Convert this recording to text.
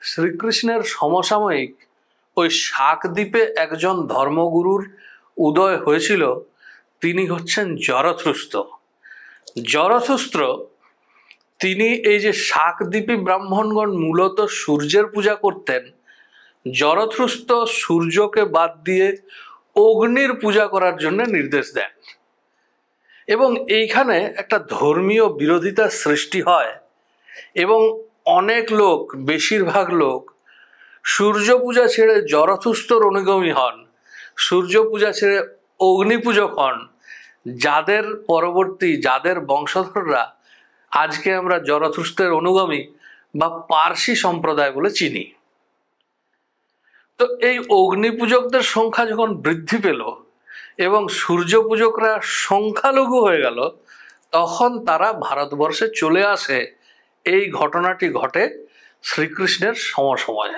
শ্রীকৃষ্ণের সমসাময়িক ওই শাকদ্বীপে একজন ধর্মগুরুর উদয় হয়েছিল, তিনি হচ্ছেন জরথুস্ত্র। জরথুস্ত্র তিনি এই যে শাকদ্বীপী ব্রাহ্মণগণ মূলত সূর্যের পূজা করতেন, জরথুস্ত্র সূর্যকে বাদ দিয়ে অগ্নির পূজা করার জন্য নির্দেশ দেন এবং এইখানে একটা ধর্মীয় বিরোধিতার সৃষ্টি হয় এবং অনেক লোক, বেশিরভাগ লোক সূর্য পূজা ছেড়ে জরথুস্ত্রর অনুগামী হন, সূর্য পূজা ছেড়ে অগ্নি পূজক হন, যাদের বংশধররা আজকে আমরা জরথুস্ত্রের অনুগামী বা পার্সি সম্প্রদায় বলে চিনি। তো এই অগ্নি পূজকদের সংখ্যা যখন বৃদ্ধি পেল এবং সূর্য পূজকরা সংখ্যালঘু হয়ে গেল, তখন তারা ভারতবর্ষে চলে আসে। এই ঘটনাটি ঘটে শ্রীকৃষ্ণের সমসময়ে।